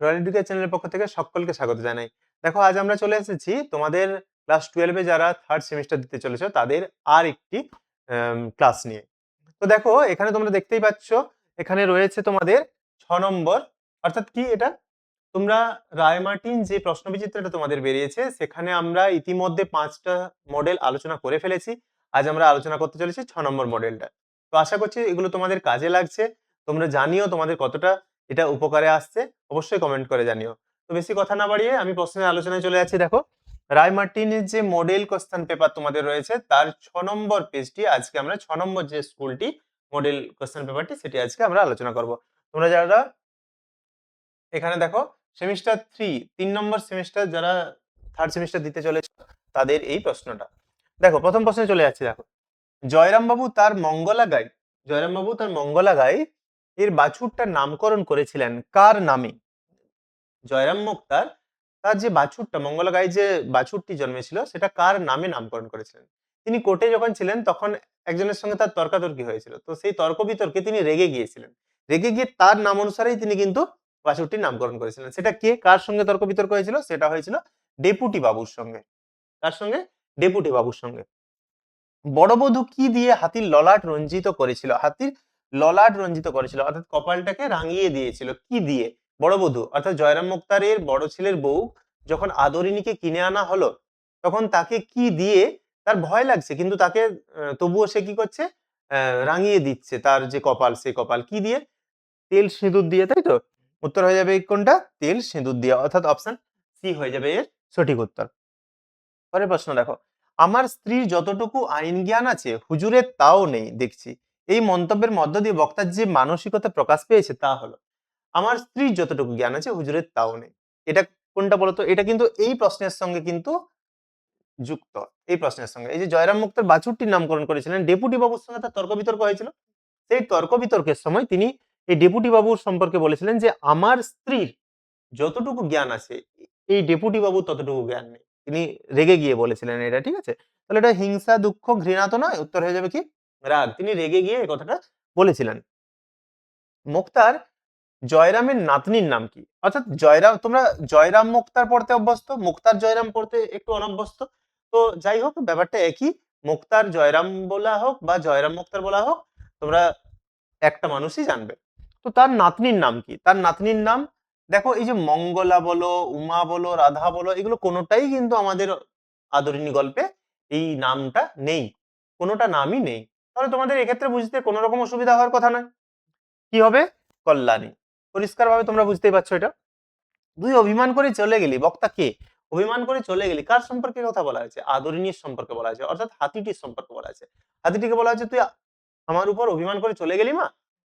Royal education চ্যানেলের পক্ষ থেকে সকলকে স্বাগত জানাই। দেখো আজ আমরা চলে এসেছি তোমাদের ক্লাস 12 এ যারা থার্ড সেমিস্টার দিতে চলেছো তাদের আর একটি ক্লাস নিয়ে। তো দেখো এখানে তোমরা দেখতেই পাচ্ছ, এখানে রয়েছে তোমাদের 6 নম্বর, অর্থাৎ কি এটা, তোমরা রায়মার্টিন যে প্রশ্নবিচিত্রটা তোমাদের বেরিয়েছে সেখানে আমরা ইতিমধ্যে 5টা মডেল আলোচনা করে ফেলেছি। আজ আমরা আলোচনা করতে চলেছি 6 নম্বর মডেলটা। তো আশা করছি এগুলো তোমাদের কাজে লাগছে। তোমরা জানিও তোমাদের কতটা এটা উপকারে আসছে, অবশ্যই কমেন্ট করে জানিও। তো বেশি কথা না বাড়িয়ে আমি প্রশ্নের আলোচনায় চলে যাচ্ছি। দেখো রায়মার্টিনের যে মডেল কোশ্চেন পেপার তোমাদের রয়েছে তার 6 নম্বর পেজটি আজকে আমরা 6 নম্বর যে স্কুলটি মডেল কোশ্চেন পেপারটি সেটি আজকে আমরা আলোচনা করব। তোমরা যারা এখানে দেখো সেমিস্টার 3 নম্বর সেমিস্টার যারা থার্ড সেমিস্টার দিতে চলেছে তাদের এই প্রশ্নটা দেখো। প্রথম প্রশ্নে চলে যাচ্ছে। দেখো জয়রাম বাবু তার মঙ্গলা গাই এর বাছুরটার নামকরণ করেছিলেন কার নামে? জয়রাম মুক্তার তার যে বাছুরটা মঙ্গলা গাই যে বাছুরটি জন্মেছিল সেটা কার নামে নামকরণ করেছিলেন? তিনি কোর্টে যখন ছিলেন তখন একজনের সঙ্গে তার তর্কাতর্কি হয়েছিল, তো সেই তর্ক বিতর্কে তিনি রেগে গিয়েছিলেন। রেগে গিয়ে তার নাম অনুসারেই তিনি কিন্তু বাছুরটির নামকরণ করেছিলেন। সেটা কে, কার সঙ্গে তর্ক বিতর্ক হয়েছিল? সেটা হয়েছিল ডেপুটি বাবুর সঙ্গে। কার সঙ্গে? ডেপুটি বাবুর সঙ্গে। বড়বধূ কি দিয়ে হাতির ললাট রঞ্জিত করেছিল? হাতির ললাট রঞ্জিত করেছিল অর্থাৎ কপালটাকে রাঙিয়ে দিয়েছিল কি দিয়ে? বড়বধূ অর্থাৎ জয়রাম মুক্তারের বড় ছেলের বউ যখন আদরিনীকে কিনে আনা হলো তখন তাকে কি দিয়ে, তার ভয় লাগছে কিন্তু তাকে তবুও সে কি করছে, রাঙিয়ে দিচ্ছে তার যে কপাল, সেই কপাল কি দিয়ে? তেল সিঁদুর দিয়ে, তাই তো? উত্তর হয়ে যাবে কোনটা? তেল সিঁদুর দিয়ে, অর্থাৎ অপশন সি হয়ে যাবে এর সঠিক উত্তর। পরের প্রশ্ন দেখো, আমার স্ত্রীর যতটুকু আইন জ্ঞান আছে হুজুরের তাও নেই দেখছি। এই মন্তব্যের মধ্য দিয়ে বক্তার যে মানসিকতা প্রকাশ পেয়েছে তা হলো, আমার স্ত্রীর যতটুকু জ্ঞান আছে হুজুরের তাও নেই। এটা কোনটা বলতো? এটা কিন্তু এই প্রশ্নের সঙ্গে কিন্তু যুক্ত। এই প্রশ্নের সঙ্গে এই যে জয়রাম মুক্তার বাছুরটির নামকরণ করেছিলেন ডেপুটি বাবুর সঙ্গে তার তর্ক বিতর্ক হয়েছিল, সেই তর্ক বিতর্কের সময় তিনি এই ডেপুটি বাবুর সম্পর্কে বলেছিলেন যে আমার স্ত্রীর যতটুকু জ্ঞান আছে এই ডেপুটি বাবুর ততটুকু জ্ঞান নেই। তিনি রেগে গিয়ে বলেছিলেন এটা, ঠিক আছে? তাহলে এটা হিংসা দুঃখ ঘৃণা তো নয়, উত্তর হয়ে যাবে কি রাগ। তিনি রেগে গিয়ে এই কথাটা বলেছিলেন। মুক্তার জয়রামের নাতনির নাম কি? অর্থাৎ জয়রাম, তোমরা জয়রাম মুক্তার পড়তে অভ্যস্ত, মুক্তার জয়রাম পড়তে একটু অনভ্যস্ত। তো যাই হোক ব্যাপারটা একই, মুক্তার জয়রাম বলা হোক বা জয়রাম মুক্তার বলা হোক, তোমরা একটা মানুষই জানবে। তো তার নাতনির নাম কি? তার নাতনির নাম দেখো, এই যে মঙ্গলা বলো, উমা বলো, রাধা বলো, এগুলো কোনোটাই কিন্তু আমাদের আদরিণী গল্পে এই নামটা নেই, কোনোটা নামই নেই। তাহলে তোমাদের এক্ষেত্রে বুঝতে কোনো রকম অসুবিধা হওয়ার কথা নয়। কি হবে? কল্যাণী। পরিষ্কারভাবে তোমরা বুঝতেই পারছো এটা। তুই অভিমান করে চলে গেলি, বক্তা কে? অভিমান করে চলে গেলি, কার সম্পর্কে কথা বলা হয়েছে? আদরিণীর সম্পর্কে বলা হয়েছে, অর্থাৎ হাতিটির সম্পর্কে বলা হয়েছে। হাতিটিকে বলা হয়েছে তুই আমার উপর অভিমান করে চলে গেলি মা।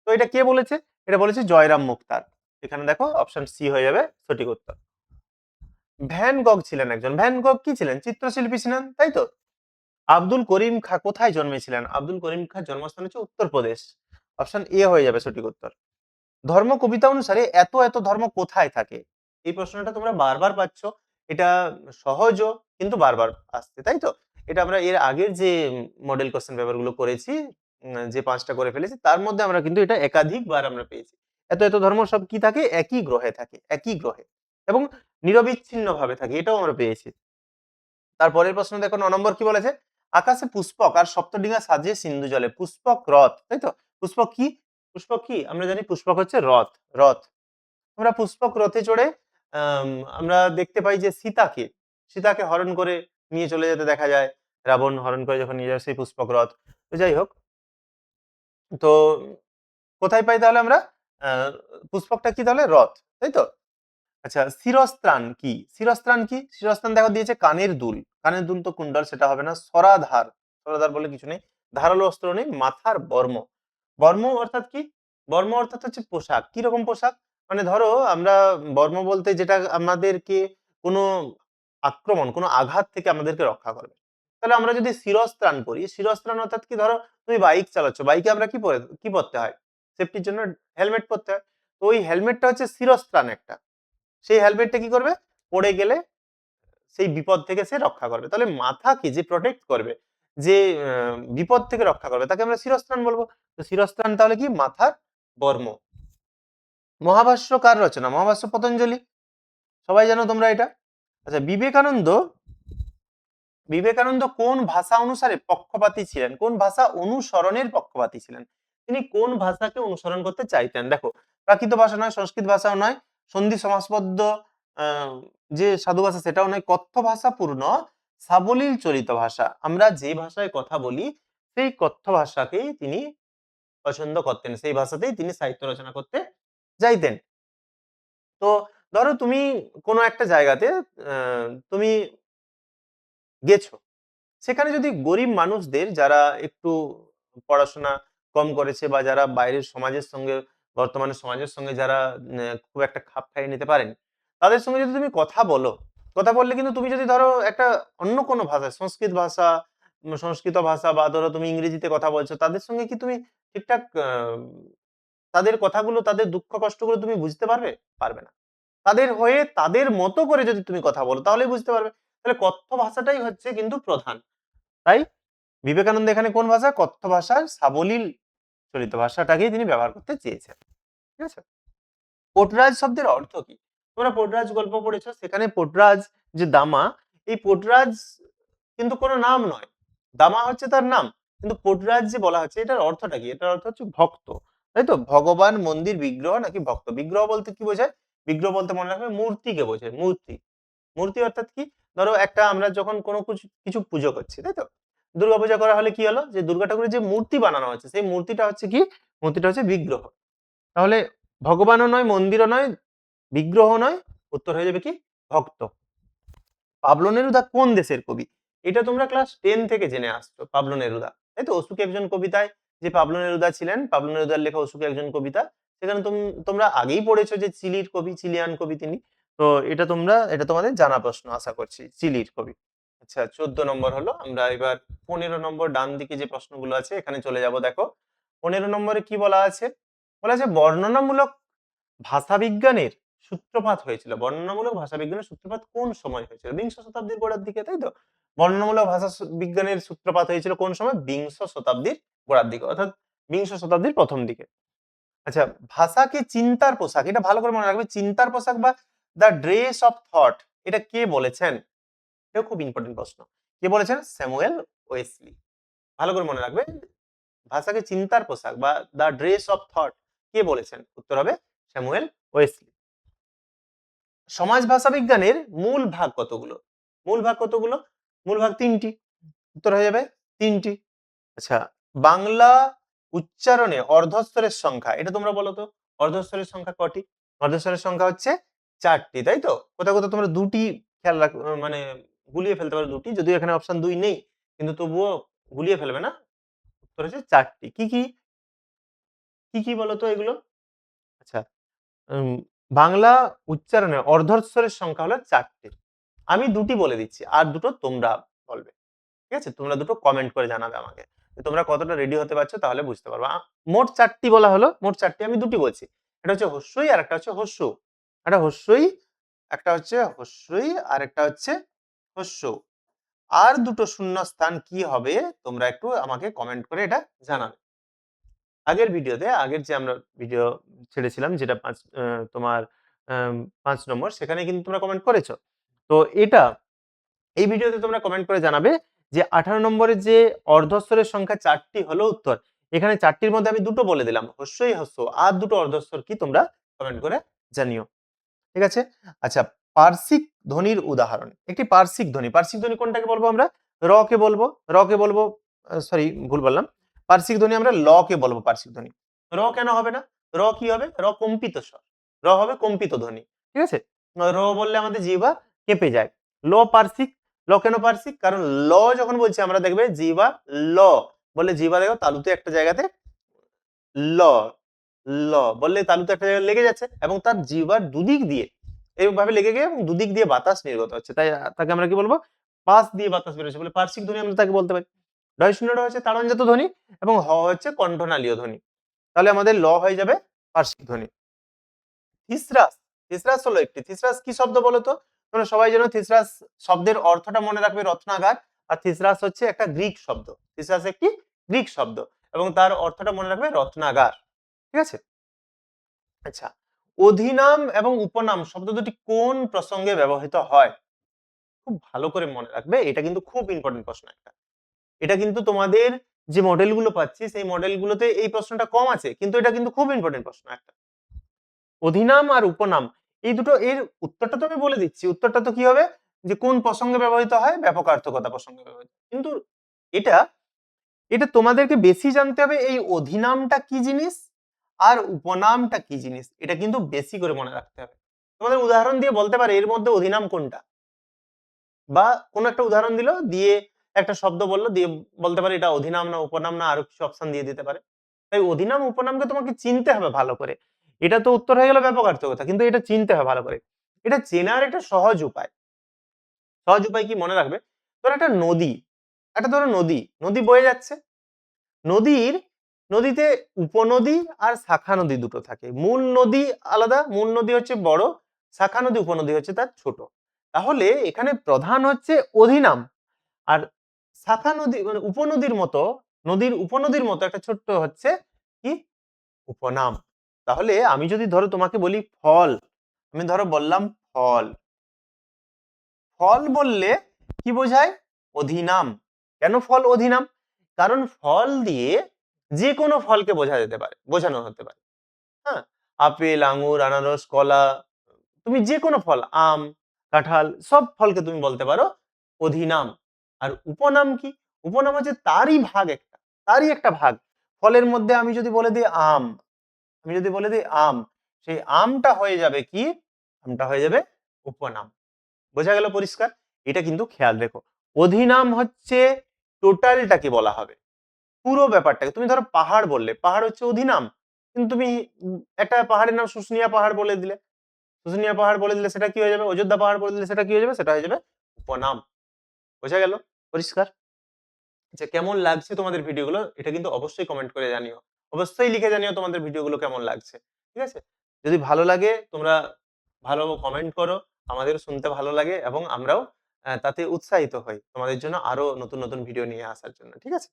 তো এটা কে বলেছে? এটা বলেছে জয়রাম মুক্তার। এখানে দেখো অপশন সি হয়ে যাবে সঠিক উত্তর। ভ্যান গগ ছিলেন একজন, ভ্যান গগ কি ছিলেন? চিত্রশিল্পী ছিলেন, তাই তো? আব্দুল করিম খা কোথায় জন্মেছিলেন? আব্দুল করিম খার জন্মস্থান হচ্ছে উত্তরপ্রদেশ। অপশন এ হয়ে যাবে সঠিক উত্তর। ধর্ম কবিতা অনুসারে এত এত ধর্ম কোথায় থাকে? এই প্রশ্নটা তোমরা বারবার পাচ্ছ। এটা সহজও কিন্তু বারবার আসছে, তাই তো? এটা আমরা এর আগের যে মডেল কোশ্চেন পেপার গুলো করেছি, যে 5টা করে ফেলেছি তার মধ্যে আমরা কিন্তু এটা একাধিকবার আমরা পেয়েছি। এত এত ধর্ম সব কি থাকে? একই গ্রহে থাকে, একই গ্রহে এবং নিরবিচ্ছিন্ন ভাবে থাকে, এটাও আমরা পেয়েছি। তারপরের প্রশ্ন দেখো 9 নম্বর কি বলেছে? আকাশে পুষ্পক আর সপ্তডিঙা সাজে সিন্ধু জলে। পুষ্পক রথ, তাই তো? পুষ্পক কি? পুষ্পক কি? আমরা জানি পুষ্পক হচ্ছে রথ। রথ। আমরা পুষ্পক রথে চড়ে আম আমরা দেখতে পাই যে সীতাকে হরণ করে নিয়ে চলে যেতে দেখা যায়। রাবণ হরণ করে যখন নিয়ে যায় সেই পুষ্পক রথ। তো যাই হোক, তো কোথায় পাই তাহলে আমরা? আ পুষ্পকটা কি তাহলে? রথ, তাই তো? আচ্ছা, শিরস্ত্রাণ কি? শিরস্ত্রাণ কি? শিরস্ত্রাণ দেখো দিয়েছে কানের দুল। কানের দুল তো কুণ্ডল, সেটা হবে না। সরাধার, সরাধার বলে কিছু নেই। ধারালো অস্ত্র নেই। মাথার বর্ম। বর্ম অর্থাৎ কি? বর্ম অর্থাৎ হচ্ছে পোশাক। কি রকম পোশাক? মানে ধরো আমরা বর্ম বলতে যেটা আমাদেরকে কোনো আক্রমণ, কোনো আঘাত থেকে আমাদেরকে রক্ষা করবে। তাহলে আমরা যদি শিরস্ত্রাণ পরি, শিরস্ত্রাণ অর্থাৎ কি? ধরো তুমি বাইক চালাচ্ছ, বাইকে আমরা কি পরতে হয়? সেফটির জন্য হেলমেট পরতে হয়। তো ওই হেলমেটটা হচ্ছে শিরস্ত্রাণ একটা। সেই হেলমেটটা কি করবে? পড়ে গেলে সেই বিপদ থেকে সে রক্ষা করবে। তাহলে মাথাকে যে প্রটেক্ট করবে, যে বিপদ থেকে রক্ষা করবে তাকে আমরা শিরস্ত্রাণ বলবো। তো শিরস্ত্রাণ তাহলে কি? মাথার বর্ম। মহাভাষ্য কার রচনা? মহাভাষ্য পতঞ্জলি, সবাই জানো তোমরা এটা। আচ্ছা, বিবেকানন্দ বিবেকানন্দ কোন ভাষা অনুসারে পক্ষপাতী ছিলেন, কোন ভাষা অনুসরণের পক্ষপাতী ছিলেন? তিনি কোন ভাষাকে অনুসরণ করতে চাইতেন? দেখো, প্রাকৃত ভাষা নয়, সংস্কৃত ভাষাও নয়, সন্ধি সমাসবদ্ধ আহ, যে সাধু ভাষা সেটাও নয়, কথ্য ভাষা পূর্ণ সাবলীল চলিত ভাষা, আমরা যে ভাষায় কথা বলি সেই কথ্য ভাষাকেই তিনি পছন্দ করতেন, সেই ভাষাতেই তিনি সাহিত্য রচনা করতে চাইতেন। তো ধরো তুমি কোনো একটা জায়গাতে তুমি গেছো, সেখানে যদি গরিব মানুষদের যারা একটু পড়াশোনা কম করেছে বা যারা বাইরের সমাজের সঙ্গে, বর্তমানে সমাজের সঙ্গে যারা খুব একটা খাপ খাইয়ে নিতে পারেন, তাদের সঙ্গে যদি তুমি কথা বলো, কথা বললে কিন্তু তুমি যদি ধরো একটা অন্য কোনো ভাষা, সংস্কৃত ভাষা, সংস্কৃত ভাষা বা ধরো তুমি ইংরেজিতে কথা বলছো, তাদের সঙ্গে কি তুমি ঠিকঠাক তাদের কথাগুলো, তাদের দুঃখ কষ্টগুলো তুমি বুঝতে পারবে? পারবে না। তাদের হয়ে তাদের মতো করে যদি তুমি কথা বলো তাহলেই বুঝতে পারবে। তাহলে কথ্য ভাষাটাই হচ্ছে কিন্তু প্রধান। তাই বিবেকানন্দ এখানে কোন ভাষা? কথ্য ভাষার সাবলীল চলিত ভাষাটাকেই তিনি ব্যবহার করতে চেয়েছেন। ঠিক আছে? পোটরাজ শব্দের অর্থ কি? তোমরা পোটরাজ গল্প পড়েছো, সেখানে পোটরাজ যে দামা, এই পোটরাজ কিন্তু কোনো নাম নয়, দামা হচ্ছে তার নাম, কিন্তু পোটরাজ যে বলা হচ্ছে এটার অর্থটা কি? এটার অর্থ হচ্ছে ভক্ত, তাই তো? ভগবান, মন্দির, বিগ্রহ নাকি ভক্ত? বিগ্রহ বলতে কি বোঝায়? বিগ্রহ বলতে মনে রাখবে মূর্তিকে বোঝায়, মূর্তি। মূর্তি অর্থাৎ কি? ধরো একটা আমরা যখন কোনো কিছু কিছু পুজো করছি, তাই তো? দুর্গাপূজা করা হলে কি হলো, যে দুর্গা ঠাকুরের যে মূর্তি বানানো হচ্ছে সেই মূর্তিটা হচ্ছে কি? মূর্তিটা হচ্ছে বিগ্রহ। তাহলে ভগবানও নয়, মন্দিরও নয়, বিগ্রহ নয়, উত্তর হয়ে যাবে কি? ভক্ত। পাবলো নেরুদা কোন দেশের কবি? এটা তোমরা ক্লাস 10 থেকে জেনে আসছো, পাবলো নেরুদা, তাই তো? অশোক একজন কবিতায় যে পাবলো নেরুদা ছিলেন, পাবলো নেরুদার লেখা অশোক একজন কবিতা, সেখানে তোমরা আগেই পড়েছো যে চিলির কবি, চিলিয়ান কবি তিনি। তো এটা তোমাদের জানা প্রশ্ন আশা করছি, চিলির কবি। আচ্ছা, 14 নম্বর হলো। আমরা এবার 15 নম্বর ডান দিকে যে প্রশ্নগুলো আছে এখানে চলে যাব। দেখো 15 নম্বরে কি বলা আছে? বলা আছে বর্ণনামূলক ভাষাবিজ্ঞানের সূত্রপাত হয়েছিল। বর্ণনামূলক ভাষাবিজ্ঞানের সূত্রপাত কোন সময় হয়েছিল? বিংশ শতাব্দীর গোড়ার দিকে, তাই তো? বর্ণনামূলক বিজ্ঞানের সূত্রপাত হয়েছিল কোন সময়? বিংশ শতাব্দীর গোড়ার দিকে, অর্থাৎ বিংশ শতাব্দীর প্রথম দিকে। আচ্ছা, ভাষাকে চিন্তার পোশাক, এটা ভালো করে মনে রাখবে। চিন্তার পোশাক বা দ্য ড্রেস অফ থট, এটা কে বলেছেন? এটা খুব ইম্পর্টেন্ট প্রশ্ন। কে বলেছেন? Samuel Wesley. ভালো করে মনে রাখবে, ভাষাকে চিন্তার পোশাক বা দ্য ড্রেস অফ থট কে বলেছেন? উত্তর হবে স্যামুয়েল ওয়েসলি। সমাজ ভাষা বিজ্ঞানের মূল ভাগ কতগুলো? মূল ভাগ কতগুলো? মূল ভাগ 3টি। উত্তর হয়ে যাবে 3টি। আচ্ছা, বাংলা উচ্চারণে অর্ধস্বরের সংখ্যা, এটা তোমরা বলো তো, অর্ধস্বরের সংখ্যা কটি? অর্ধস্বরের সংখ্যা হচ্ছে 4টি, তাই তো? কোথাও কোথাও তোমরা 2টি খেয়াল রাখ, মানে গুলিয়ে ফেলতে পারো 2টি, যদিও এখানে অপশন 2 নেই, কিন্তু তবুও গুলিয়ে ফেলবে না। উত্তর হচ্ছে 4টি। কি কি? কি কি বলো তো এগুলো? আচ্ছা, উম, বাংলা উচ্চারণে অর্ধস্বরের সংখ্যা হলো 4টি। আমি 2টি বলে দিচ্ছি, আর দুটো তোমরা বলবে। ঠিক আছে? তোমরা দুটো কমেন্ট করে জানাবে আমাকে যে তোমরা কতটা রেডি হতে পারছো, তাহলে বুঝতে পারবো। মোট 4টি বলা হলো, মোট 4টি, আমি 2টি বলছি। এটা হচ্ছে হস্যই আর একটা হচ্ছে হস্য। একটা হস্যই, একটা হচ্ছে হস্যই আর একটা হচ্ছে হস্য। আর দুটো শূন্য স্থান কি হবে তোমরা একটু আমাকে কমেন্ট করে এটা জানাবে। আগের ভিডিওতে, আগের যে আমরা ভিডিও ছেড়েছিলাম যেটা তোমার 5 নম্বর, সেখানে কিন্তু তোমরা কমেন্ট করেছো। তো এই ভিডিওতে তোমরা কমেন্ট করে জানাবে যে 18 নম্বরের যে অর্ধস্বরের সংখ্যা 4টি হলো উত্তর। এখানে 4টির মধ্যে আমি দুটো বলে দিলাম, হস্যই হস্য, আর দুটো অর্ধস্বর কি তোমরা কমেন্ট করে জানিও। ঠিক আছে? আচ্ছা, পার্শ্বিক ধ্বনির উদাহরণ। একটি পার্শ্বিক ধ্বনি, পার্শ্বিক ধ্বনি কোনটাকে বলবো আমরা? র কে বলবো, র কে বলবো, সরি ভুল বললাম। পার্শ্বিক ধ্বনি আমরা ল কে বলবো পার্শ্বিক ধ্বনি। র কেন হবে না? র কি হবে? র কম্পিত স্বর, র হবে কম্পিত ধ্বনি। ঠিক আছে? র বললে আমাদের জিহ্বা কেঁপে যায়। ল পার্শ্বিক, ল কেন পার্শ্বিক? কারণ ল যখন বলছি আমরা দেখবে জিহ্বা ল বললে জিহ্বা দেখো তালুতে একটা জায়গাতে ল, ল বললে তালুতে একটা জায়গায় লেগে যাচ্ছে এবং তার জিহ্বার দুদিক দিয়ে এইভাবে লেগে গিয়ে এবং দুদিক দিয়ে বাতাস নির্গত হচ্ছে, তাই তাকে আমরা কি বলবো? পাশ দিয়ে বাতাস বেরোচ্ছে বলে পার্শ্বিক ধ্বনি আমরা তাকে বলতে পারি। ডয় শূন্যটা হচ্ছে তাড়নজাত ধ্বনি এবং হ হচ্ছে কণ্ঠনালীয় ধ্বনি। তাহলে আমাদের ল হয়ে যাবে পার্শ্বিক ধ্বনি। থিসরাস, থিসরাস হলো একটি, থিসরাস কি শব্দ বলো তো? তোমরা সবাই জানো থিসরাস শব্দের অর্থটা মনে রাখবে রত্নাগার। আর থিসরাস হচ্ছে একটা গ্রিক শব্দ, থিসরাস একটি গ্রিক শব্দ এবং তার অর্থটা মনে রাখবে রত্নাগার। ঠিক আছে? আচ্ছা, অধিনাম এবং উপনাম শব্দ দুটি কোন প্রসঙ্গে ব্যবহৃত হয়? খুব ভালো করে মনে রাখবে, এটা কিন্তু খুব ইম্পর্টেন্ট প্রশ্ন একটা। এটা কিন্তু তোমাদের যে মডেলগুলো পাচ্ছি সেই মডেলগুলোতে এই প্রশ্নটা কম আছে, কিন্তু এটা কিন্তু খুব ইম্পর্টেন্ট প্রশ্ন একটা। অধিনাম আর উপনাম এই দুটো, এর উত্তরটা তো আমি বলে দিচ্ছি। উত্তরটা তো কি হবে, যে কোন প্রসঙ্গে ব্যবহৃত হয়, ব্যাপকার্থকতা প্রসঙ্গে ব্যবহৃত। কিন্তু এটা এটা তোমাদেরকে বেশি জানতে হবে এই অধিনামটা কি জিনিস আর উপনামটা কি জিনিস, এটা কিন্তু বেশি করে মনে রাখতে হবে। তোমাদের উদাহরণ দিয়ে বলতে পারে এর মধ্যে অধিনাম কোনটা, বা কোন একটা উদাহরণ দিল, দিয়ে একটা শব্দ বললো, দিয়ে বলতে পারে এটা অধিনাম না উপনাম না, আরো কিছু অপশন দিয়ে দিতে পারে। তাই অধিনাম উপনামকে তোমাকে চিনতে হবে ভালো করে। এটা তো উত্তর হয়ে গেল ব্যাপকার্থকতা, কিন্তু এটা চিনতে হবে ভালো করে। এটা চেনার একটা সহজ উপায়। সহজ উপায় কি মনে রাখবে, ধরো একটা নদী, একটা ধরো নদী, নদী বয়ে যাচ্ছে। নদীর নদীতে উপনদী আর শাখা নদী দুটো থাকে। মূল নদী আলাদা, মূল নদী হচ্ছে বড়, শাখা নদী উপনদী হচ্ছে তার ছোট। তাহলে এখানে প্রধান হচ্ছে অধিনাম, আর শাখা নদী মানে উপনদীর মতো, নদীর উপনদীর মতো একটা ছোট্ট হচ্ছে কি, উপনাম। তাহলে আমি যদি ধরো তোমাকে বলি ফল, আমি ধরো বললাম ফল, ফল বললে কি বোঝায়, অধিনাম। কেন ফল অধিনাম? কারণ ফল দিয়ে যে কোনো ফলকে বোঝা যেতে পারে, বোঝানো হতে পারে। হ্যাঁ, আপেল, আঙুর, আনারস, কলা, তুমি যে কোনো ফল, আম, কাঁঠাল, সব ফলকে তুমি বলতে পারো অধিনাম। আর উপনাম কি? উপনাম হচ্ছে তারই ভাগ একটা, তারই একটা ভাগ। ফলের মধ্যে আমি যদি বলে দিই আম, আমি যদি বলে দিই আম, সেই আমটা হয়ে যাবে কি, আমটা হয়ে যাবে উপনাম। বোঝা গেল পরিষ্কার? এটা কিন্তু খেয়াল রেখো। অধিনাম হচ্ছে টোটালটাকে বলা হবে, পুরো ব্যাপারটাকে। তুমি ধরো পাহাড় বললে, পাহাড় হচ্ছে অধিনাম, কিন্তু তুমি একটা পাহাড়ের নাম শুশুনিয়া পাহাড় বলে দিলে, শুশুনিয়া পাহাড় বলে দিলে সেটা কি হয়ে যাবে, অযোধ্যা পাহাড় বলে দিলে সেটা কি হয়ে যাবে, সেটা হয়ে যাবে উপনাম। বোঝা গেল পরিষ্কার? আচ্ছা, কেমন লাগছে তোমাদের ভিডিওগুলো এটা কিন্তু অবশ্যই কমেন্ট করে জানিও। অবশ্যই লিখে জানিও তোমাদের ভিডিওগুলো কেমন লাগছে। ঠিক আছে? যদি ভালো লাগে তোমরা ভালো কমেন্ট করো, আমাদেরও শুনতে ভালো লাগে এবং আমরাও তাতে উৎসাহিত হই তোমাদের জন্য আরো নতুন নতুন ভিডিও নিয়ে আসার জন্য। ঠিক আছে?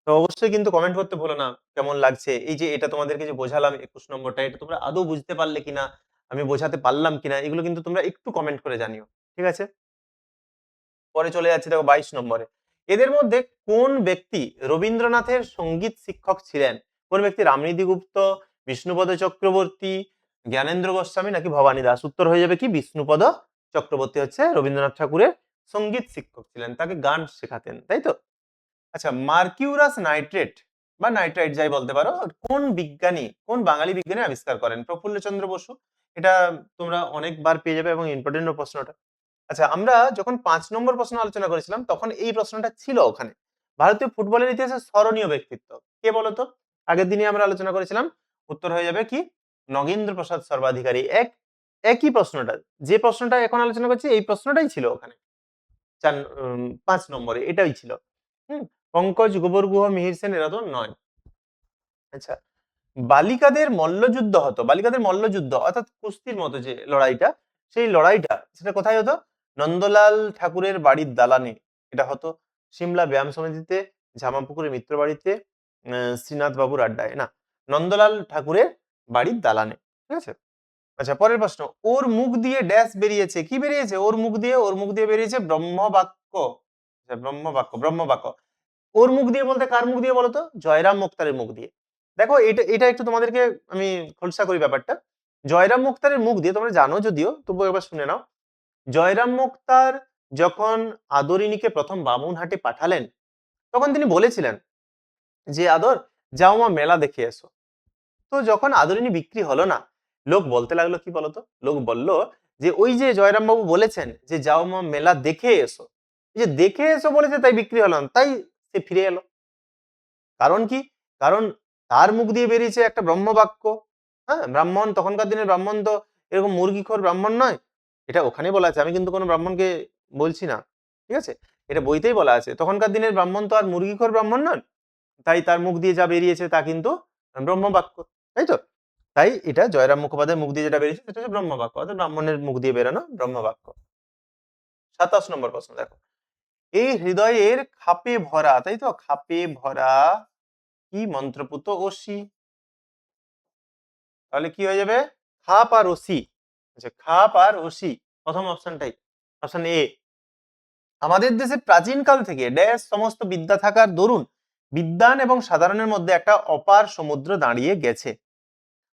তো অবশ্যই কিন্তু কমেন্ট করতে ভুলো না কেমন লাগছে। এই যে এটা তোমাদেরকে যে বোঝালাম ২১ নম্বরটা, এটা তোমরা আদৌ বুঝতে পারলে কিনা, আমি বোঝাতে পারলাম কিনা, এগুলো কিন্তু তোমরা একটু কমেন্ট করে জানিও। ঠিক আছে? পরে চলে যাচ্ছি দেখো ২২ নম্বরে। এদের মধ্যে কোন ব্যক্তি রবীন্দ্রনাথের সঙ্গীত শিক্ষক ছিলেন? কোন ব্যক্তি, রামনিধি গুপ্ত, বিষ্ণুপদ চক্রবর্তী, জ্ঞানেন্দ্র গোস্বামী নাকি ভবানী দাস? উত্তর হয়ে যাবে কি, বিষ্ণুপদ চক্রবর্তী হচ্ছে রবীন্দ্রনাথ ঠাকুরের সঙ্গীত শিক্ষক ছিলেন, তাকে গান শেখাতেন, তাই তো? আচ্ছা, মার্কিউরাস নাইট্রেট বা নাইট্রাইট যাই বলতে পারো, কোন বিজ্ঞানী, কোন বাঙালি বিজ্ঞানী আবিষ্কার করেন? প্রফুল্লচন্দ্র বসু। এটা তোমরা অনেকবার পেয়ে যাবে এবং ইম্পর্টেন্ট প্রশ্নটা। আচ্ছা, আমরা যখন ৫ নম্বর প্রশ্ন আলোচনা করেছিলাম তখন এই প্রশ্নটা ছিল ওখানে। ভারতীয় ফুটবলের ইতিহাসে স্মরণীয় ব্যক্তিত্ব কে বলতো? আগের দিনে আমরা আলোচনা করেছিলাম। উত্তর হয়ে যাবে কি, নগেন্দ্র প্রসাদ সর্বাধিকারী। একই প্রশ্নটা, যে প্রশ্নটা এখন আলোচনা করছি এই প্রশ্নটাই ছিল ওখানে। ৫ নম্বরে এটাই ছিল। হুম, পঙ্কজ, গোবর গুহ, মিহির সেন এরা তো নয়। আচ্ছা, বালিকাদের মল্লযুদ্ধ হতো, বালিকাদের মল্লযুদ্ধ অর্থাৎ কুস্তির মতো যে লড়াইটা, সেই লড়াইটা সেটা কোথায় হতো? নন্দলাল ঠাকুরের বাড়ির দালানে এটা হতো, সিমলা ব্যায়াম সমিতিতে, জামাপুকুরের মিত্র বাড়িতে, শ্রীনাথ বাবুর আড্ডায় না, নন্দলাল ঠাকুরের বাড়ির দালানে। ঠিক আছে? আচ্ছা, পরের প্রশ্ন, ওর মুখ দিয়ে ড্যাশ বেরিয়েছে, কি বেরিয়েছে? ওর মুখ দিয়ে বেরিয়েছে ব্রহ্মবাক্য। আচ্ছা, ব্রহ্মবাক্য, ব্রহ্মবাক্য। ওর মুখ দিয়ে বলতে কার মুখ দিয়ে বলতো? জয়রাম মুক্তারের মুখ দিয়ে। দেখো, এটা এটা একটু তোমাদেরকে আমি খোলসা করি ব্যাপারটা। জয়রাম মুক্তারের মুখ দিয়ে তোমরা জানো যদিও, তবুও একবার শুনে নাও। জয়রাম মুক্তার যখন আদরিনীকে প্রথম বামুনহাটে পাঠালেন, তখন তিনি বলেছিলেন যে আদর, যাও মা মেলা দেখে এসো। তো যখন আদরিনী বিক্রি হলো না, লোক বলতে লাগলো কি বলতো, লোক বলল যে ওই যে জয়রাম বাবু বলেছেন যে যাও মা মেলা দেখে এসো, এই যে দেখে এসো বলেছে তাই বিক্রি হলো না, তাই সে ফিরে এলো। কারণ কি? কারণ তার মুখ দিয়ে বেরিয়েছে একটা ব্রহ্মবাক্য। হ্যাঁ, ব্রাহ্মণ, তখনকার দিনের ব্রাহ্মণ তো এরকম মুরগিখোর ব্রাহ্মণ নয়। এটা ওখানে বলা আছে, আমি কিন্তু কোনো ব্রাহ্মণকে বলছি না। ঠিক আছে? এটা বইতেই বলা আছে, তখনকার দিনের ব্রাহ্মণ তো আর মুরগিখোর ব্রাহ্মণ নন। তাই তার মুখ দিয়ে যা বেরিয়েছে তা কিন্তু ব্রহ্মবাক্য, তাই তো? তাই এটা জয়রাম মুখোপাধ্যায়ের মুখ দিয়ে যেটা বেরিয়েছে সেটা হচ্ছে ব্রহ্মবাক্য, অর্থাৎ ব্রাহ্মণের মুখ দিয়ে বেরোনো ব্রহ্মবাক্য। ২৭ নম্বর প্রশ্ন দেখো, এই হৃদয়ের খাপে ভরা, তাই তো, খাপে ভরা কি মন্ত্রপুত অসি? তাহলে কি হয়ে যাবে? খাপ আর রশি। আচ্ছা, খাপ আর রশি, প্রথম অপশনটাই, অপশন এ। আমাদের দেশে প্রাচীনকাল থেকে ড্যাশ সমস্ত বিদ্যা থাকার দরুন বিদ্বান এবং সাধারণের মধ্যে একটা অপার সমুদ্র দাঁড়িয়ে গেছে।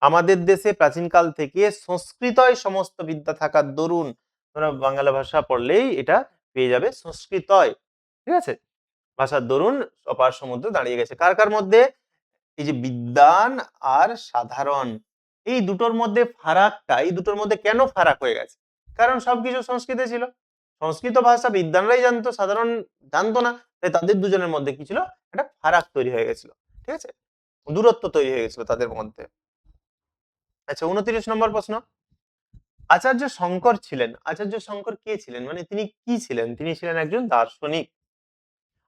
আমাদের দেশে প্রাচীনকাল থেকে সংস্কৃতই সমস্ত বিদ্যা থাকার দরুন, তোমরা বাংলা ভাষা পড়লেই এটা পেয়ে যাবে, সংস্কৃতয়, ঠিক আছে, ভাষার দরুন অপার সমুদ্র দাঁড়িয়ে গেছে। কার কার মধ্যে? এই যে বিদ্বান আর সাধারণ, এই দুটোর মধ্যে ফারাকটা, এই দুটোর মধ্যে কেন ফারাক হয়ে গেছে? কারণ সবকিছু সংস্কৃতে ছিল, সংস্কৃত ভাষা বিদ্বানরাই জানতো, সাধারণ জানতো না, তাই তাদের দুজনের মধ্যে কি ছিল, একটা ফারাক তৈরি হয়ে গেছিল, ঠিক আছে, দূরত্ব তৈরি হয়ে গেছিল তাদের মধ্যে। আচ্ছা, 29 নম্বর প্রশ্ন। আচার্য শঙ্কর ছিলেন, আচার্য শঙ্কর কে ছিলেন, মানে তিনি কি ছিলেন? তিনি ছিলেন একজন দার্শনিক।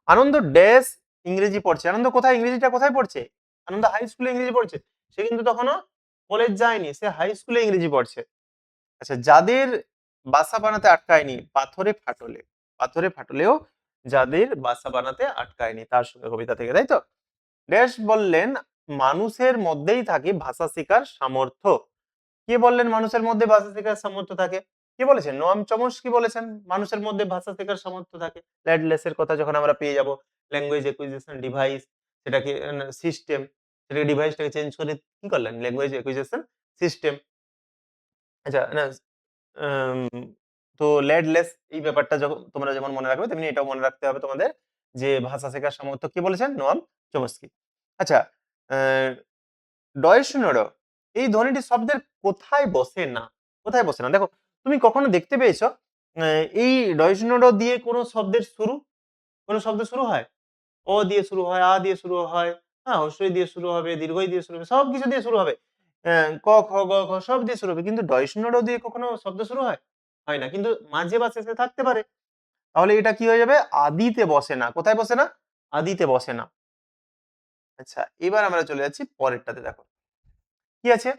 আনন্দ ড্যাশ ইংরেজি পড়ছে, আনন্দ কোথায়, ইংরেজিটা কোথায় পড়ছে? আনন্দ হাই স্কুলে ইংরেজি পড়ছে, সে কিন্তু তখনো কলেজ যায়নি, সে হাই স্কুলে ইংরেজি পড়ছে। আচ্ছা, যাদের বাসা বানাতে আটকায়নি পাথরে ফাটলে, পাথরে ফাটলেও যাদের বাসা বানাতে আটকায়নি, তার সঙ্গে কবিতা থেকে, তাই তো। ড্যাশ বললেন মানুষের মধ্যেই থাকে ভাষা শেখার সামর্থ্য। কে বললেন মানুষের মধ্যে ভাষা শেখার সামর্থ্য থাকে? কে বলেছেন? নোয়াম চমস্কি বলেছেন মানুষের মধ্যে ভাষা শেখার সামর্থ্য থাকে। ল্যাডলেস এর কথা যখন আমরা পেয়ে যাব, ল্যাঙ্গুয়েজ একুইজিশন ডিভাইস, সেটাকে সিস্টেম, সেটাকে ডিভাইসটাকে চেঞ্জ করে কি করলেন? Language acquisition system. আচ্ছা, না, আম, তো ল্যাডলেস এই ব্যাপারটা যখন তোমরা যেমন মনে রাখবে, তেমনি এটাও মনে রাখতে হবে তোমাদের, যে ভাষা শেখার সামর্থ্য কে বলেছেন? Noam Chomsky. আচ্ছা, ডয়সনর, এই ধ্বনিটি শব্দের কোথায় বসে না? কোথায় বসে না? দেখো, তুমি কখনো দেখতে পেয়েছো এই ডয়সনর দিয়ে কোনো শব্দের শুরু, কোনো শব্দ শুরু হয়? অ দিয়ে শুরু হয়, আ দিয়ে শুরু হয়, হ্যাঁ, হস্যই দিয়ে শুরু হবে, দীর্ঘই দিয়ে শুরু হবে, সব কিছু দিয়ে শুরু হবে। ক, খ, গ, ঘ সব দিয়ে শুরু হবে। কিন্তু ডয়সনর দিয়ে কখনো শব্দ শুরু হয়? হয় না। কিন্তু মাঝে বা শেষে থাকতে পারে। তাহলে এটা কি হয়ে যাবে? আদিতে বসে না। কোথায় বসে না? আদিতে বসে না। আচ্ছা, এবার আমরা চলে যাচ্ছি পরেরটাতে, দেখো কি আছে।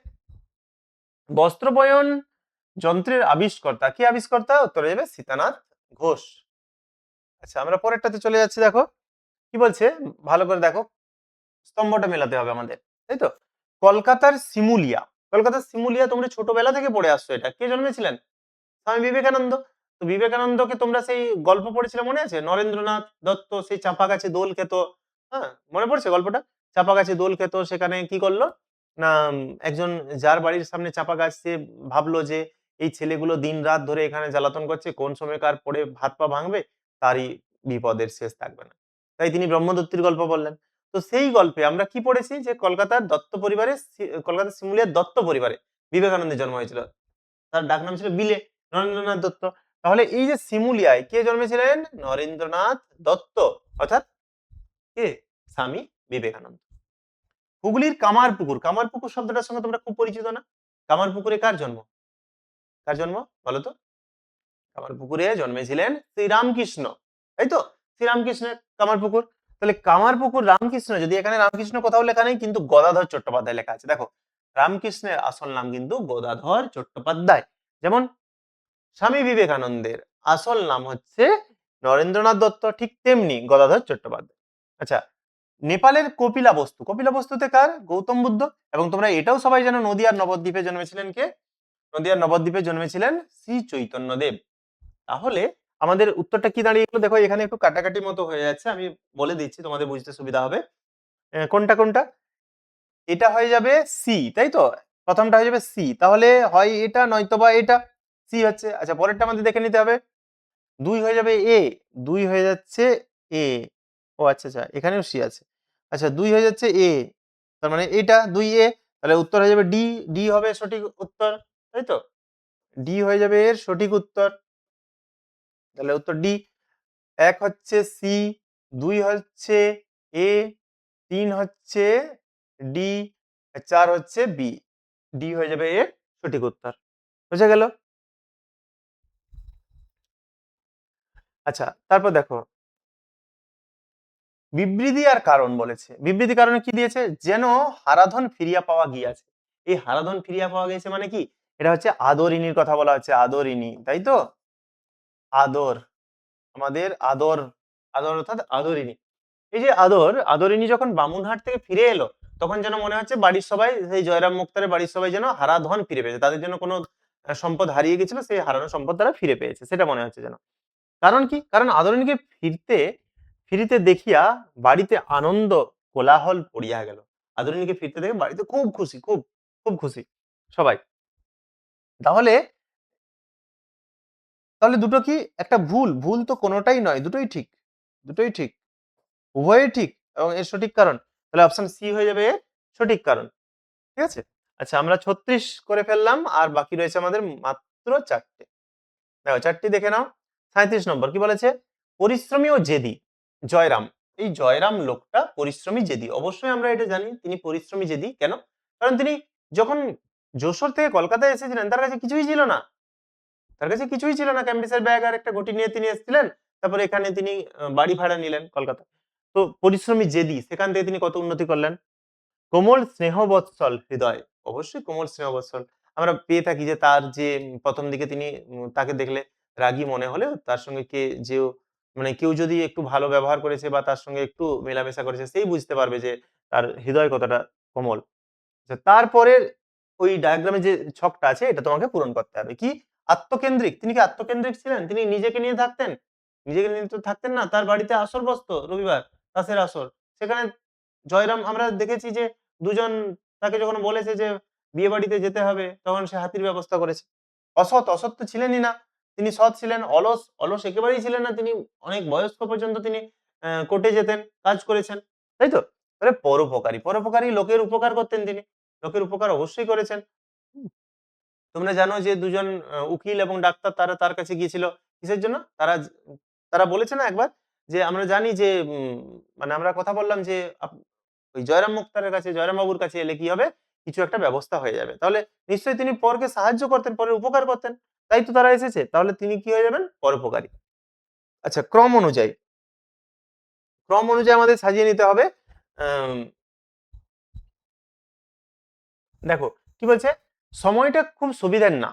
বস্ত্রবয়ন যন্ত্রের আবিষ্কর্তা কে? আবিষ্কর্তা উত্তরে যাবে সীতানাথ ঘোষ। আচ্ছা, আমরা পরেরটাতে চলে যাচ্ছি, দেখো কি বলছে, ভালো করে দেখো, স্তম্ভটা মেলাতে হবে আমাদের, তাই তো। কলকাতার শিমুলিয়া, কলকাতার শিমুলিয়া তোমরা ছোটবেলা থেকে পড়ে আসছো, এটা কে জন্মেছিলেন? স্বামী বিবেকানন্দ। তো বিবেকানন্দকে তোমরা সেই গল্প পড়েছিলে, মনে আছে? নরেন্দ্রনাথ দত্ত সেই চাপা গাছে দোল খেত, হ্যাঁ, মনে পড়ছে গল্পটা? চাপা গাছে দোল খেত, সেখানে কি করলো না, একজন যার বাড়ির সামনে চাপা গাছ, সে ভাবলো যে এই ছেলেগুলো দিন রাত ধরে এখানে জ্বালাতন করছে, কোন সময় কার পড়ে হাত পা ভাঙবে, তারই বিপদের শেষ থাকবে না, তাই তিনি ব্রহ্মদত্তির গল্প বললেন। তো সেই গল্পে আমরা কি পড়েছি, যে কলকাতার দত্ত পরিবারে, কলকাতার শিমুলিয়ার দত্ত পরিবারে বিবেকানন্দের জন্ম হয়েছিল। তার ডাকনাম ছিল বিলে, নরেন্দ্রনাথ দত্ত। তাহলে এই যে শিমুলিয়ায় কে জন্মেছিলেন? নরেন্দ্রনাথ দত্ত, অর্থাৎ কে? স্বামী বিবেকানন্দ। হুগলির কামারপুকুর, কামারপুকুর শব্দটার সঙ্গে তোমরা খুব পরিচিত না? কামারপুকুরে কার জন্ম? কার জন্ম বলো তো? কামারপুকুরে জন্মেছিলেন শ্রীরামকৃষ্ণ, তাই তো। শ্রীরামকৃষ্ণের কামারপুকুর। তাহলে কামারপুকুর রামকৃষ্ণ, যদি এখানে রামকৃষ্ণ কোথাও লেখা নেই, কিন্তু গদাধর চট্টোপাধ্যায় লেখা আছে, দেখো রামকৃষ্ণের আসল নাম কিন্তু গদাধর চট্টোপাধ্যায়। যেমন স্বামী বিবেকানন্দের আসল নাম হচ্ছে নরেন্দ্রনাথ দত্ত, ঠিক তেমনি গদাধর চট্টোপাধ্যায়। আচ্ছা, নেপালের কপিলা বস্তু, কপিলা বস্তুতে কার? গৌতম বুদ্ধ। এবং তোমরা এটাও সবাই জানো, নদিয়ার নবদ্বীপে জন্মেছিলেন কে? নদিয়ার নবদ্বীপে জন্মেছিলেন শ্রী চৈতন্যদেব। তাহলে আমাদের উত্তরটা কি দাঁড়িয়ে গেল? দেখো এখানে একটু কাটাকাটি মতো হয়ে যাচ্ছে, আমি বলে দিচ্ছি, তোমাদের বুঝতে সুবিধা হবে। কোনটা কোনটা? এটা হয়ে যাবে সি, তাই তো, প্রথমটা হয়ে যাবে সি, তাহলে হয় এটা নয়তোবা এটা, সি হচ্ছে। আচ্ছা, পরেরটা আমাদের দেখে নিতে হবে। 2 হয়ে যাবে এ, 2 হয়ে যাচ্ছে এ, ও আচ্ছা আচ্ছা, এখানেও সি আছে। আচ্ছা, 2 হয়ে যাচ্ছে এ, তার মানে এটা 2 এ, তাহলে উত্তর হয়ে যাবে ডি, ডি হবে সঠিক উত্তর, তাই তো, ডি হয়ে যাবে এর সঠিক উত্তর, তাহলে উত্তর ডি। 1 হচ্ছে সি, 2 হচ্ছে এ, 3 হচ্ছে ডি, 4 হচ্ছে বি, ডি হয়ে যাবে এর সঠিক উত্তর। বুঝা গেল? আচ্ছা, তারপর দেখো বিবৃতি আর কারণ বলেছে। বিবৃতি কারণে কি দিয়েছে? যেন হারাধন ফিরিয়া পাওয়া গিয়াছে। এই হারাধন ফিরিয়া পাওয়া গেছে মানে কি? এটা হচ্ছে আদরিনীর কথা বলা হচ্ছে, আদরিনী, তাই তো। আদর, আমাদের আদর, আদর অর্থাৎ আদরিনী। এই যে আদর, আদরিনী যখন বামুনহাট থেকে ফিরে এলো, তখন যেন মনে হচ্ছে বাড়ির সবাই, সেই জয়রাম মুক্তারের বাড়ির সবাই যেন হারাধন ফিরে পেয়েছে। তাদের জন্য কোনো সম্পদ হারিয়ে গেছিল, সেই হারানো সম্পদ তারা ফিরে পেয়েছে। সেটা মনে হচ্ছে যেন। কারণ কি? কারণ আদরিণীকে ফিরিতে দেখিয়া বাড়িতে আনন্দ কোলাহল পড়িয়া গেল। আদরিণীকে ফিরতে দেখে বাড়িতে খুব খুশি, খুব খুশি সবাই। তাহলে তাহলে দুটো কি একটা ভুল? ভুল তো কোনটাই নয়। দুটোই ঠিক। দুটোই ঠিক। উভয়ই ঠিক এবং এর সঠিক কারণ। তাহলে অপশন সি হয়ে যাবে এর সঠিক কারণ। ঠিক আছে? আচ্ছা, আমরা ৩৬ করে ফেললাম আর বাকি রয়েছে আমাদের মাত্র ৪ টে। দেখো ৪ টি দেখে নাও। ৩৭ নম্বর কি বলেছে? পরিশ্রমী ও জেদী জয়রাম। এই জয়রাম লোকটা পরিশ্রমী জেদী। অবশ্যই আমরা এটা জানি তিনি পরিশ্রমী জেদী। কেন? কারণ তিনি যখন যশোর থেকে কলকাতায় এসেছিলেন তার কাছে কিছুই ছিল না। তার কাছে কিছুই ছিল না। ক্যাম্বিসের ব্যাগ আর একটা ঘটি নিয়ে তিনি এসেছিলেন। তারপরে এখানে তিনি বাড়ি ভাড়া নিলেন কলকাতায়। তো পরিশ্রমী জেদী, সেখান থেকে তিনি কত উন্নতি করলেন। কোমল স্নেহবৎসল হৃদয়। অবশ্যই কোমল স্নেহবৎসল। আমরা পেয়ে থাকি যে তার যে ১ম দিকে তিনি তাকে দেখলে রাগী মনে হলেও তার সঙ্গে যেও মানে কেউ যদি একটু ভালো ব্যবহার করেছে বা তার সঙ্গে একটু মেলামেশা করেছে সেই বুঝতে পারবে যে তার হৃদয় কতটা কোমল। আচ্ছা, তারপরের ওই ডায়াগ্রামে যে ছকটা আছে এটা তোমাকে পূরণ করতে হবে। কি? আত্মকেন্দ্রিক। তিনি কি আত্মকেন্দ্রিক ছিলেন? তিনি নিজেকে নিয়ে থাকতেন? নিজেকে নিয়ে তো থাকতেন না। তার বাড়িতে আসর বসতো রবিবার, তাসের আসর। সেখানে জয়রাম আমরা দেখেছি যে দুজন তাকে যখন বলেছে যে বিয়ে বাড়িতে যেতে হবে তখন সে হাতির ব্যবস্থা করেছে। অসৎ তো ছিলেনই না। তিনি সৎ ছিলেন, অলস একেবারেই ছিলেন না। তিনি অনেক বয়স্ক পর্যন্ত তিনি কোর্টে যেতেন, কাজ করেছেন। তাই তো? তাহলে পরোপকারী লোকের উপকার করতেন তিনি। লোকের উপকার অবশ্যই করেছেন। হুম? তোমরা জানো যে দুজন উকিল এবং ডাক্তার তারা তার কাছে গিয়েছিল। কিসের জন্য? তারা বলেছে না একবার যে আমরা জানি যে মানে আমরা কথা বললাম যে ওই জয়রাম মুক্তারের কাছে, জয়রাম বাবুর কাছে এলে কি হবে? কিছু একটা ব্যবস্থা হয়ে যাবে। তাহলে নিশ্চয়ই তিনি পরকে সাহায্য করতেন, পরের উপকার করতেন। তাই তো তারা এসেছে। তাহলে তিনি কি হয়ে যাবেন? পরোপকারী। আচ্ছা, ক্রম অনুযায়ী আমাদের সাজিয়ে নিতে হবে। আম দেখো কি বলছে? সময়টা খুব সুবিধের না।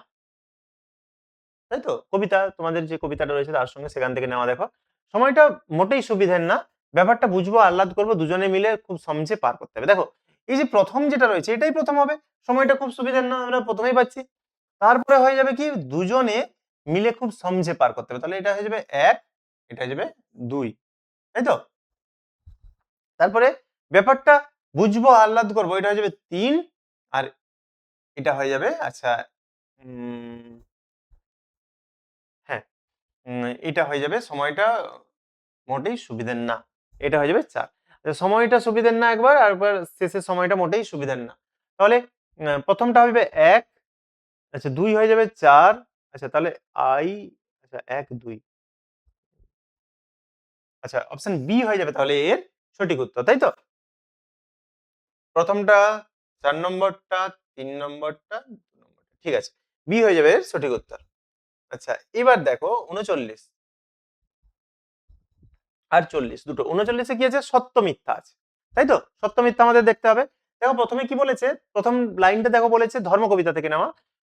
তাই তো? কবিতা তোমাদের যে কবিতাটা রয়েছে তার সঙ্গে সেখান থেকে নেওয়া দেখো। সময়টা মোটেই সুবিধের না। ব্যাপারটা বুঝবো, আহ্লাদ করব, দুজনে মিলে খুব সমঝে পার করতে হবে। দেখো, এই যে ১ম যেটা রয়েছে এটাই ১ম হবে। সময়টা খুব সুবিধের না আমরা ১ম এই পাচ্ছি। তারপরে হয়ে যাবে কি? দুজনে মিলে খুব সমঝে পার করতে হবে। তাহলে এটা হয়ে যাবে ১, এটা হয়ে যাবে ২। তাই তো? তারপরে ব্যাপারটা বুঝবো, আহ্লাদ করব, এটা হয়ে যাবে ৩ আর এটা হয়ে যাবে আচ্ছা উম হ্যাঁ, এটা হয়ে যাবে সময়টা মোটেই সুবিধের না। এটা হয়ে যাবে ৪। সময়টা সুবিধের না একবার, আরেকবার শেষের সময়টা মোটেই সুবিধের না। তাহলে ১ম টা হবে ১, আচ্ছা ২ হয়ে যাবে ৪, আচ্ছা তাহলে আই আচ্ছা ১, ২। আচ্ছা অপশন বি হয়ে যাবে তাহলে এর সঠিক উত্তর, তাই তো? ১ম টা, ৪ নম্বরটা, ৩ নম্বরটা, ২ নম্বরটা। ঠিক আছে। বি হয়ে যাবে এর সঠিক উত্তর। আচ্ছা, এবার দেখো ৩৯ আর ৪০ দুটো। ৩৯ এ কি আছে? সত্য মিথ্যা আছে। তাই তো? সত্য মিথ্যা আমাদের দেখতে হবে। দেখো ১ম এ কি বলেছে? ১ম লাইনটা দেখো বলেছে ধর্ম কবিতা থেকে নেওয়া।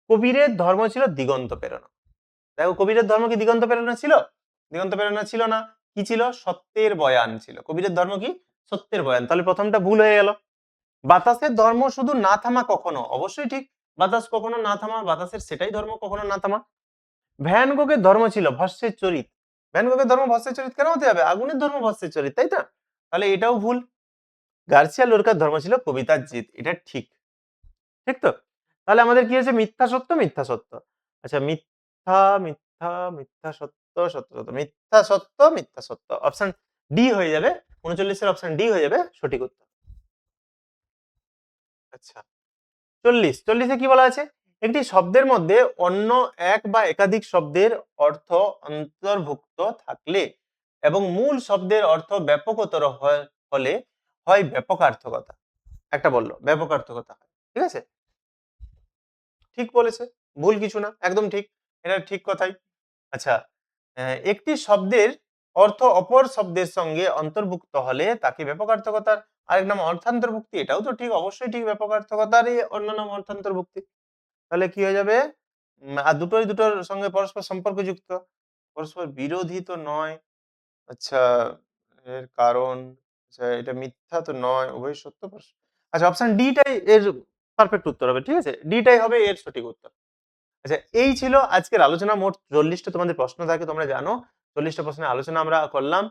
কবিরের ধর্ম ছিল দিগন্ত প্রেরণা। দেখো কবিরের ধর্ম কি দিগন্ত প্রেরণা ছিল? দিগন্ত প্রেরণা ছিল না। কি ছিল? সত্যের বয়ান ছিল। কবিরের ধর্ম কি? সত্যের বয়ান। তাহলে ১ম টা ভুল হয়ে গেল। বাতাসের ধর্ম শুধু না থামা কখনো। অবশ্যই ঠিক। বাতাস কখনো না থামা, বাতাসের সেটাই ধর্ম, কখনো না থামা। ভ্যান গোগের ধর্ম ছিল ভস্মের চরিত। ভ্যান গোগের ধর্ম ভস্মের চরিত কেন হতে হবে? আগুনের ধর্ম ভস্মের চরিত, তাই না? তাহলে এটাও ভুল। গার্সিয়া লোরকার ধর্ম ছিল কবিতার জিত। এটা ঠিক। ঠিক তো? তাহলে আমাদের কি হয়েছে? মিথ্যা সত্য, মিথ্যা সত্য। আচ্ছা মিথ্যা, মিথ্যা সত্য, সত্য সত্য। মিথ্যা সত্য, মিথ্যা সত্য। অপশন ডি হয়ে যাবে। ৩৯ এর অপশন ডি হয়ে যাবে সঠিক উত্তর। আচ্ছা। ৪০ এ কি বলা আছে? একটি শব্দের মধ্যে অন্য এক বা একাধিক শব্দের অর্থ অন্তর্ভুক্ত থাকলে এবং মূল শব্দের অর্থ ব্যাপকতর হলে হয় ব্যাপকার্থকতা। একটা বলল ব্যাপকার্থকতা হয়। ঠিক আছে? ঠিক বলেছে। ভুল কিছু না। একদম ঠিক। এটা ঠিক কথাই। আচ্ছা, একটি শব্দের অর্থ অপর শব্দের সঙ্গে অন্তর্ভুক্ত হলে তাকে ব্যাপকার্থকতার আরেক নাম অর্থান্তর্ভুক্তি। এটাও তো ঠিক, অবশ্যই ঠিক। ব্যাপকার্থকতারই অন্য নাম অর্থান্তর্ভুক্তি। তাহলে কি হয়ে যাবে? আর দুটোর সঙ্গে পরস্পর সম্পর্কযুক্ত। পরস্পর বিরোধী তো নয়। আচ্ছা, এর কারণ আচ্ছা এটা মিথ্যা তো নয়। উভয় সত্য আচ্ছা, অপশন ডি টাই এর পারফেক্ট উত্তর হবে। ঠিক আছে? ডি টাই হবে এর সঠিক উত্তর। আচ্ছা, এই ছিল আজকের আলোচনা। মোট ৪০ টা তোমাদের প্রশ্ন থাকে, তোমরা জানো। ৪০ টা প্রশ্নের আলোচনা আমরা করলাম।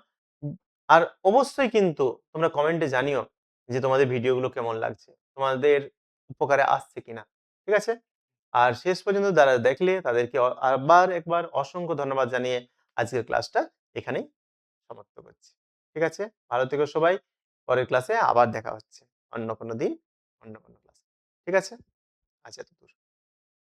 আর অবশ্যই কিন্তু তোমরা কমেন্টে জানিও যে তোমাদের ভিডিওগুলো কেমন লাগছে। তোমাদের উপকারে আসছে কিনা। ঠিক আছে? আর শেষ পর্যন্ত যারা দেখলে তাদেরকে আবার একবার অসংখ্য ধন্যবাদ জানিয়ে আজকের ক্লাসটা এখানেই সমাপ্ত করছি। ঠিক আছে? ভালো থেকো সবাই। পরের ক্লাসে আবার দেখা হচ্ছে। অন্য কোনো দিন, অন্য কোনো ক্লাসে। ঠিক আছে? আজ এতদূর।